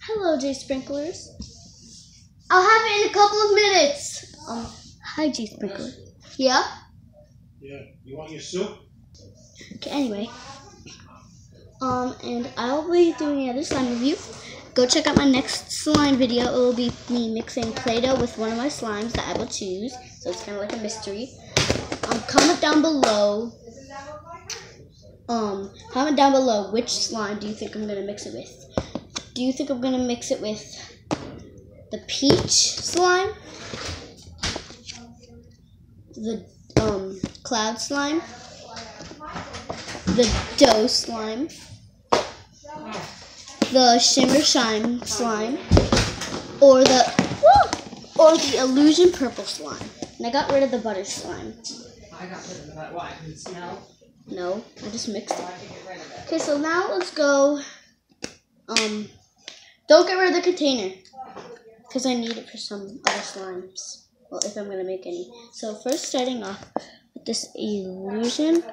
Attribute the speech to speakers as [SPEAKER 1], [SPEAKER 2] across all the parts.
[SPEAKER 1] Hello, J Sprinklers. I'll have it in a couple of minutes. Hi, J Sprinkler. Yeah?
[SPEAKER 2] Yeah. You want your soup?
[SPEAKER 1] Okay, anyway. And I'll be doing another slime review. Go check out my next slime video. It will be me mixing Play-Doh with one of my slimes that I will choose. So it's kind of like a mystery. Comment down below. Comment down below which slime do you think I'm gonna mix it with. Do you think I'm gonna mix it with the peach slime, the cloud slime, the dough slime, the shimmer shine slime, or the illusion purple slime? And I got rid of the butter slime.
[SPEAKER 3] I got rid of that. Why? Can it smell?
[SPEAKER 1] No, I just mixed it.
[SPEAKER 3] I can get rid of it.
[SPEAKER 1] Okay, so now let's go. Don't get rid of the container, because I need it for some other slimes. Well, if I'm gonna make any. So first, starting off with this illusion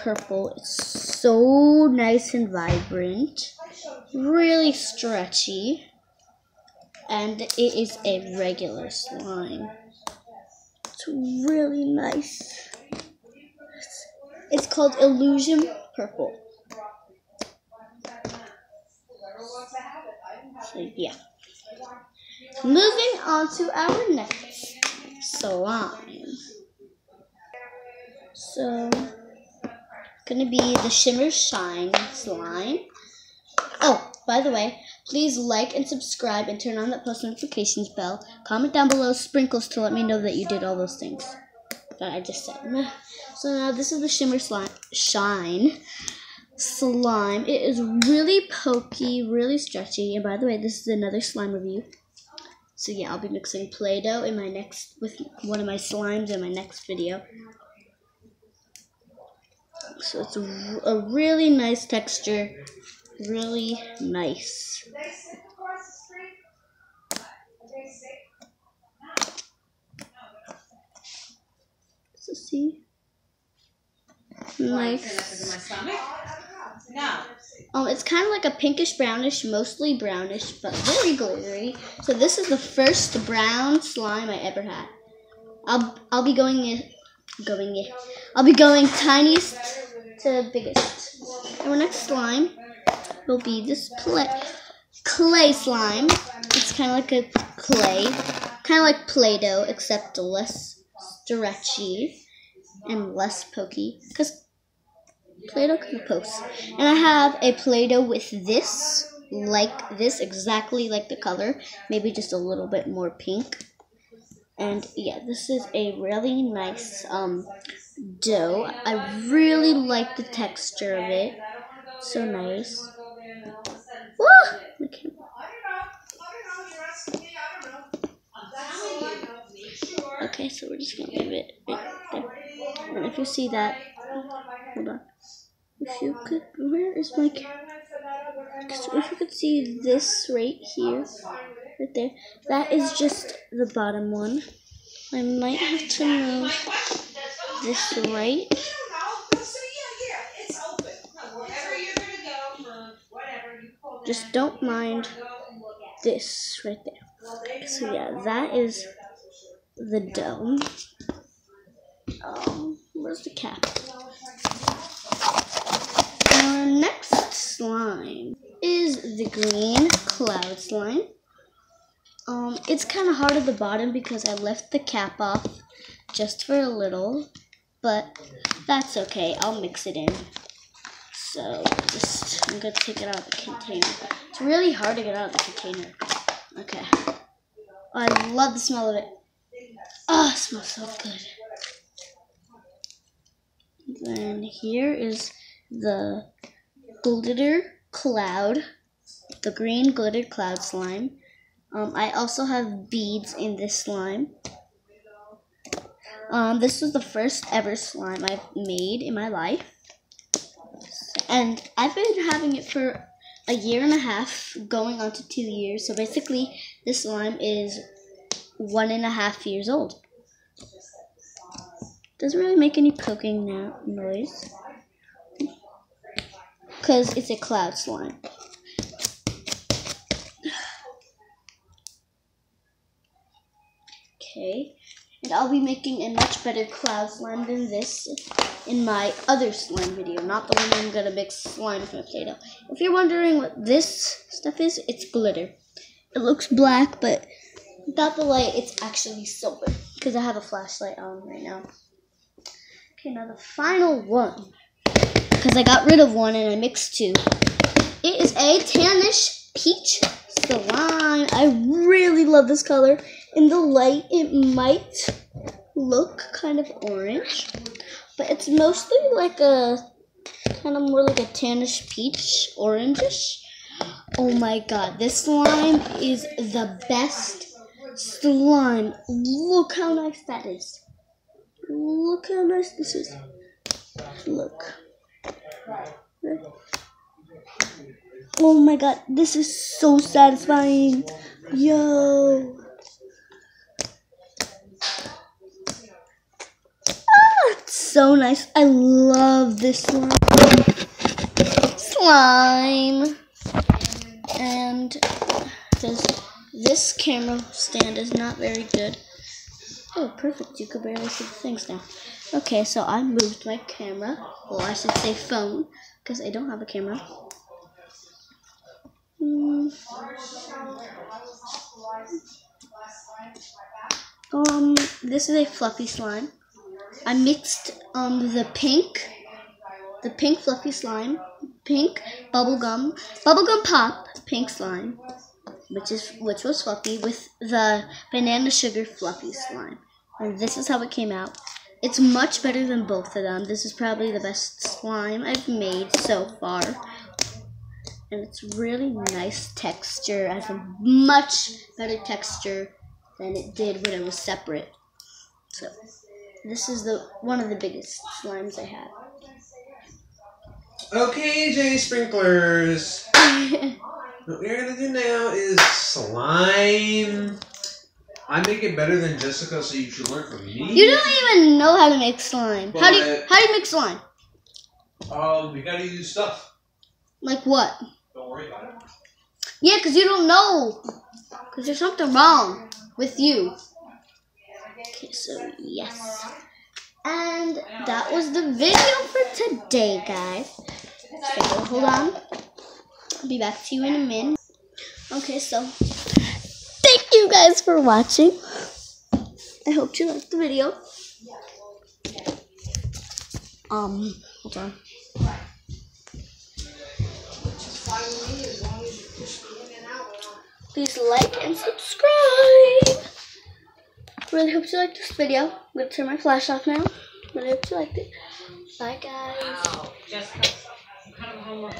[SPEAKER 1] purple. It's so nice and vibrant, really stretchy, and it is a regular slime. It's really nice. It's called Illusion Purple. So yeah. Moving on to our next slime. So gonna be the Shimmer Shine slime. Oh, by the way, please like and subscribe and turn on that post notifications bell. Comment down below sprinkles to let me know that you did all those things that I just said. So now this is the Shimmer Shine slime. It is really pokey, really stretchy. And by the way, this is another slime review. So yeah, I'll be mixing Play-Doh in my with one of my slimes in my next video. So it's a really nice texture, really nice. So see, nice. It's kind of like a pinkish brownish, mostly brownish, but very glittery. So this is the first brown slime I ever had. I'll be going tiniest to biggest. Our next slime will be this clay slime. It's kind of like a clay, kind of like Play-Doh, except less stretchy and less pokey, because Play-Doh kind of pokes. And I have a Play-Doh with this, like this, exactly like the color, maybe just a little bit more pink. And yeah, this is a really nice dough. I really like the texture of it. So nice. Woo! Okay, so we're just gonna give it and if you see that, hold on. If you could, where is my camera? So if you could see this right here, right there, that is just the bottom one. I might have to move this right. Just don't mind this right there. So yeah, that is the dough. Where's the cap? Our next slime is the green cloud slime. It's kind of hard at the bottom because I left the cap off just for a little, but that's okay. I'll mix it in. So I'm gonna take it out of the container. It's really hard to get out of the container. Okay. Oh, I love the smell of it. Oh, it smells so good. Then here is the glitter cloud, the green glittered cloud slime. I also have beads in this slime. This was the first ever slime I've made in my life. And I've been having it for a year and a half, going on to 2 years. So basically, this slime is 1.5 years old. Doesn't really make any poking noise, because it's a cloud slime. Okay. And I'll be making a much better cloud slime than this in my other slime video, not the one I'm gonna mix slime with my Play-Doh. If you're wondering what this stuff is, it's glitter. It looks black, but without the light, it's actually silver because I have a flashlight on right now. Okay, now the final one, because I got rid of one and I mixed two. It is a tannish peach slime. I really love this color. In the light, it might look kind of orange, but it's mostly like a kind of more like a tannish peach, orangish. Oh my god, this slime is the best slime. Look how nice that is. Look how nice this is. Look. Oh my god, this is so satisfying. Yo. It's so nice. I love this slime. And this camera stand is not very good. Oh, perfect. You could barely see the things now. Okay, so I moved my camera. Well, I should say phone, because I don't have a camera. This is a fluffy slime. I mixed the pink fluffy slime, pink bubblegum pop pink slime, which was fluffy, with the banana sugar fluffy slime, and this is how it came out. It's much better than both of them. This is probably the best slime I've made so far, and it's really nice texture. It has a much better texture than it did when it was separate. So this is one of the biggest slimes I have.
[SPEAKER 2] Okay, J Sprinklers. What we're gonna do now is slime. I make it better than Jessica, so you should learn from me.
[SPEAKER 1] You don't even know how to make slime.
[SPEAKER 2] But,
[SPEAKER 1] how do you make slime?
[SPEAKER 2] We gotta use stuff.
[SPEAKER 1] Like what?
[SPEAKER 2] Don't worry about it.
[SPEAKER 1] Yeah, because you don't know. Because there's something wrong with you. Okay, so yes. And that was the video for today, guys. So hold on. I'll be back to you in a minute. Okay, so thank you guys for watching. I hope you liked the video. Hold on. Please like and subscribe. Really hope you liked this video. I'm going to turn my flash off now. Really hope you liked it. Bye, guys.
[SPEAKER 3] Wow. Jessica, what kind of homework?